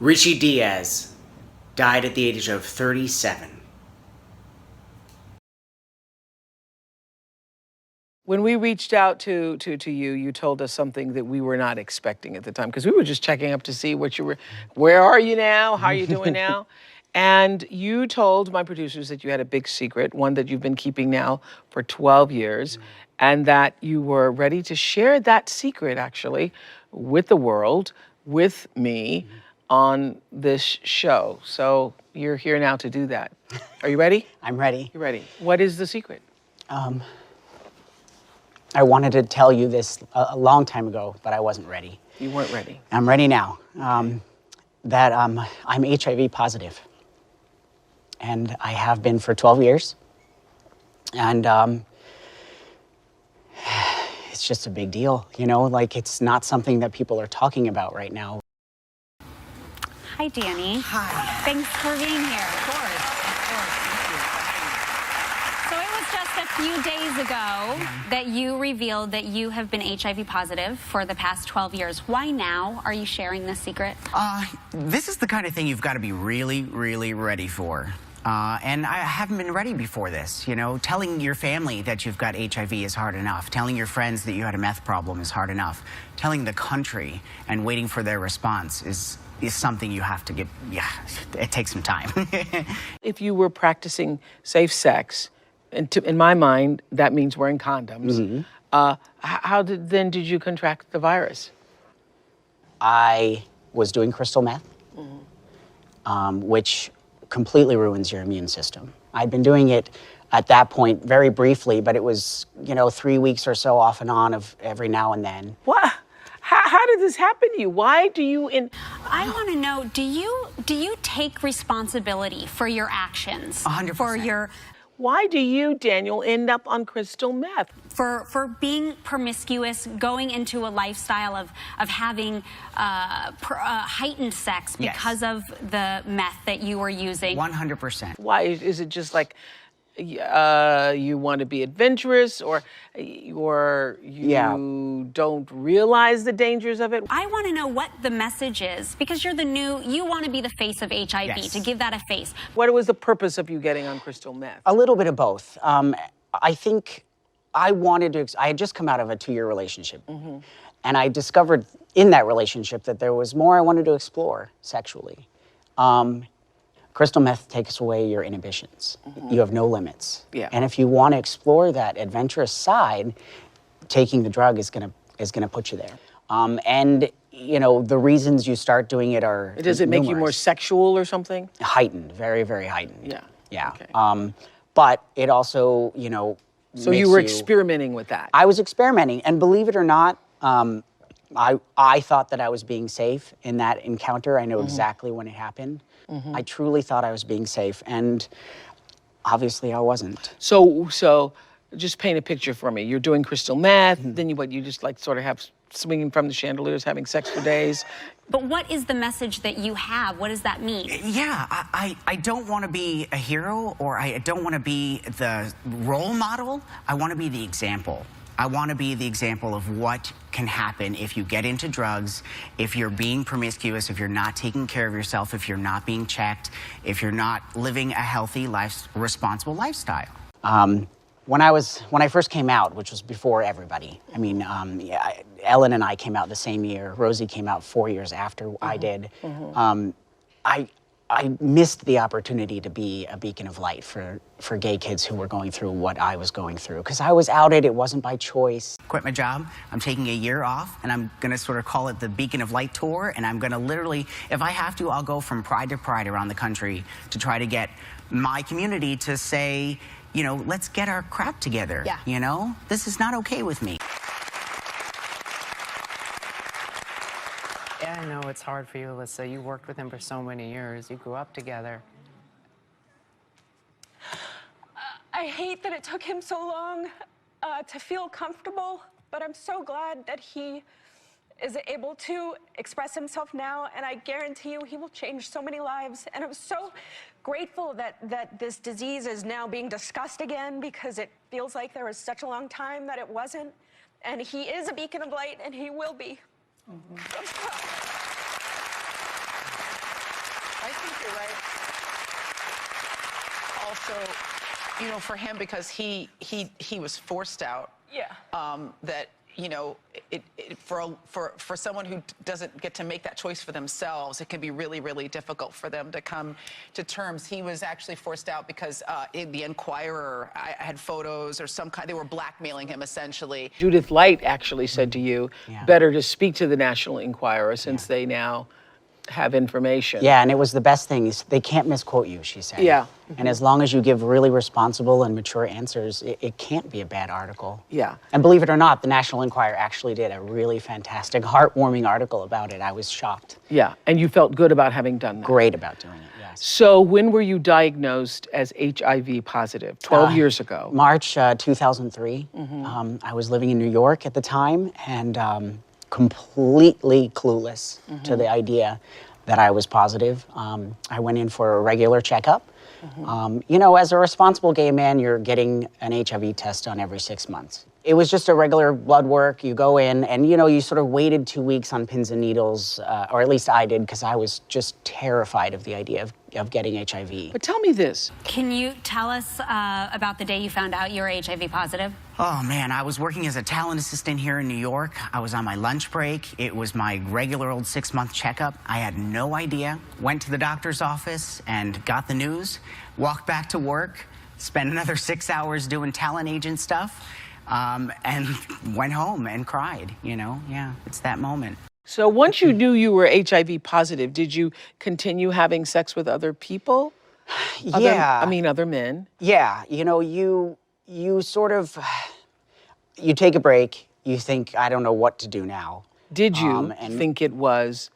Richie Diaz died at the age of 37. When we reached out to you, you told us something that we were not expecting at the time, because we were just checking up to see what you were, where are you now, how are you doing now? And you told my producers that you had a big secret, one that you've been keeping now for 12 years, and that you were ready to share that secret, actually, with the world, with me, on this show. So you're here now to do that. Are you ready? I'm ready. You're ready. What is the secret? I wanted to tell you this a long time ago, but I wasn't ready. You weren't ready. I'm ready now. That I'm HIV positive. And I have been for 12 years. And it's just a big deal, you know? Like, it's not something that people are talking about right now. Hi, Danny. Hi. Thanks for being here. Of course. So it was just a few days ago that you revealed that you have been HIV positive for the past 12 years. Why now are you sharing this secret? This is the kind of thing you've got to be really, really ready for. And I haven't been ready before this, you know. Telling your family that you've got HIV is hard enough. Telling your friends that you had a meth problem is hard enough. Telling the country and waiting for their response is something you have to get, it takes some time. If you were practicing safe sex, and in my mind, that means wearing condoms, how did you contract the virus? I was doing crystal meth, which completely ruins your immune system. I'd been doing it at that point very briefly, but it was, 3 weeks or so off and on of every now and then. What? How did this happen to you? Why do you I want to know, do you take responsibility for your actions? 100%. For your... Why do you, Daniel, end up on crystal meth? For being promiscuous, going into a lifestyle of having heightened sex because of the meth that you were using? 100%. Why? Is it just like you want to be adventurous, or you don't realize the dangers of it? I want to know what the message is, because you want to be the face of HIV, to give that a face. What was the purpose of you getting on crystal meth? A little bit of both. I think I had just come out of a 2-year relationship. And I discovered in that relationship that there was more I wanted to explore sexually. Crystal meth takes away your inhibitions. You have no limits. Yeah. And if you want to explore that adventurous side, taking the drug is gonna put you there. And the reasons you start doing it are Does it make you more numerous. sexual or something? Heightened, very, very heightened. Yeah. Yeah. Okay. But it also, So you were experimenting with that? I was experimenting, and believe it or not, I thought that I was being safe in that encounter. I know exactly when it happened. I truly thought I was being safe, and obviously I wasn't. So just paint a picture for me. You're doing crystal meth, then you just like sort of have swinging from the chandeliers, having sex for days. But what is the message that you have? What does that mean? Yeah, I don't want to be a hero, or I don't want to be the role model. I want to be the example. I want to be the example of what can happen if you get into drugs, if you're being promiscuous, if you're not taking care of yourself, if you're not being checked, if you're not living a healthy, responsible lifestyle. When I first came out, which was before everybody, I mean, Ellen and I came out the same year. Rosie came out 4 years after I did. I missed the opportunity to be a beacon of light for gay kids who were going through what I was going through. Because I was outed, it wasn't by choice. Quit my job, I'm taking a year off, and I'm gonna sort of call it the Beacon of Light Tour, and I'm gonna literally, if I have to, I'll go from pride to pride around the country to try to get my community to say, let's get our crap together. Yeah. This is not okay with me. Yeah, I know it's hard for you, Alyssa. You worked with him for so many years. You grew up together. I hate that it took him so long to feel comfortable, but I'm so glad that he is able to express himself now, and I guarantee you he will change so many lives. And I'm so grateful that this disease is now being discussed again, because it feels like there was such a long time that it wasn't. And he is a beacon of light, and he will be. Also, you know, for him, because he was forced out. Yeah. That, you know, for someone who doesn't get to make that choice for themselves, it can be really, really difficult for them to come to terms. He was actually forced out because in the Enquirer, I had photos or some kind, they were blackmailing him essentially. Judith Light actually said to you, better to speak to the National Enquirer since they now have information. Yeah, and it was the best thing. Is they can't misquote you, she said. Yeah. And as long as you give really responsible and mature answers, it can't be a bad article. Yeah. And believe it or not, the National Enquirer actually did a really fantastic, heartwarming article about it. I was shocked. Yeah, and you felt good about having done that. Great about doing it, yes. So when were you diagnosed as HIV positive? 12 years ago. March 2003. I was living in New York at the time, and completely clueless to the idea that I was positive. I went in for a regular checkup. You know, as a responsible gay man, you're getting an HIV test done every 6 months. It was just a regular blood work. You go in and, you know, you sort of waited 2 weeks on pins and needles, or at least I did, because I was just terrified of the idea of getting HIV. But tell me this. Can you tell us about the day you found out you were HIV positive? Oh man, I was working as a talent assistant here in New York. I was on my lunch break. It was my regular old 6-month checkup. I had no idea. Went to the doctor's office and got the news. Walked back to work. Spent another 6 hours doing talent agent stuff. And went home and cried, you know? Yeah, it's that moment. So once you knew you were HIV positive, did you continue having sex with other people? Yeah. Other men. Yeah, you know, you sort of, you take a break, you think, I don't know what to do now. Did you think it was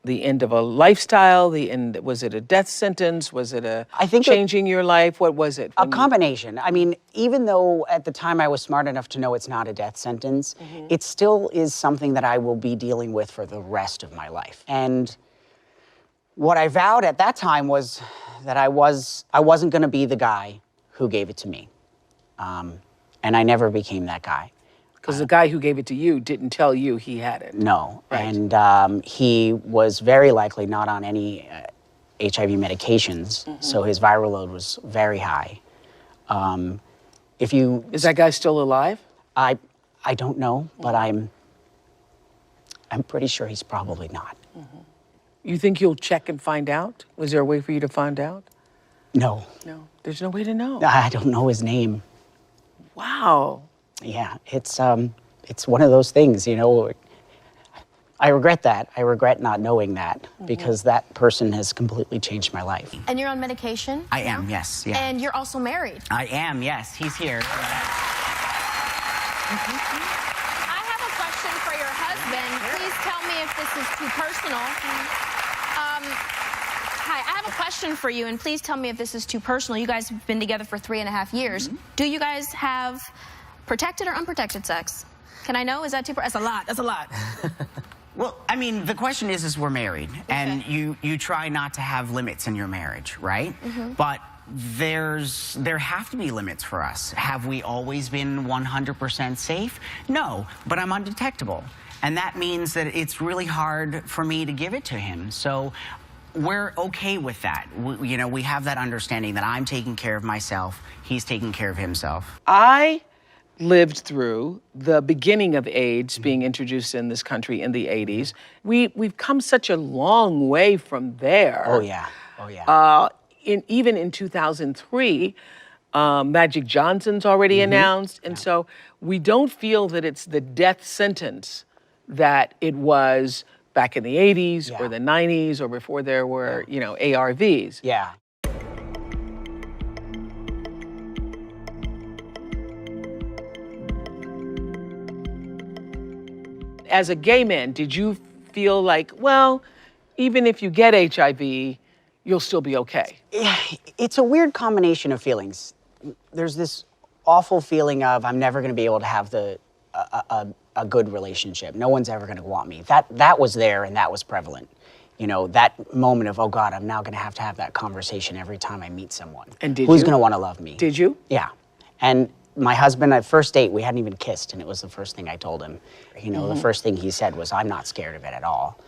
the end of a lifestyle? Was it a death sentence? Was it changing your life? What was it? A combination. I mean, even though at the time I was smart enough to know it's not a death sentence, it still is something that I will be dealing with for the rest of my life. And what I vowed at that time was that I wasn't going to be the guy who gave it to me. And I never became that guy. Because the guy who gave it to you didn't tell you he had it. No, Right. And he was very likely not on any HIV medications, so his viral load was very high. Is that guy still alive? I don't know, but I'm pretty sure he's probably not. You think you'll check and find out? Was there a way for you to find out? No, No, there's no way to know. I don't know his name. Wow. Yeah, it's one of those things, you know. I regret that. I regret not knowing that because that person has completely changed my life. And you're on medication? I am, yes, yeah. And you're also married? I am, yes, he's here. I have a question for your husband. Please tell me if this is too personal. Hi, I have a question for you, and please tell me if this is too personal. You guys have been together for 3.5 years. Do you guys have protected or unprotected sex? Can I know? Is that too? That's a lot. That's a lot. Well, I mean, the question is we're married, and you try not to have limits in your marriage, right? But there have to be limits for us. Have we always been 100% safe? No, but I'm undetectable. And that means that it's really hard for me to give it to him. So we're okay with that. We have that understanding that I'm taking care of myself, he's taking care of himself. I lived through the beginning of AIDS being introduced in this country in the 80s. We've come such a long way from there. Oh, yeah. Oh, yeah. Even in 2003, Magic Johnson's already announced. And so we don't feel that it's the death sentence that it was back in the 80s or the 90s or before there were, ARVs. Yeah. As a gay man, did you feel like, well, even if you get HIV, you'll still be okay? Yeah, it's a weird combination of feelings. There's this awful feeling of I'm never going to be able to have a good relationship. No one's ever going to want me. That was there and that was prevalent. That moment of, oh God, I'm now going to have that conversation every time I meet someone. And did Who's you? going to want to love me? Did you? Yeah. And my husband, at first date, we hadn't even kissed, and it was the first thing I told him. The first thing he said was, I'm not scared of it at all.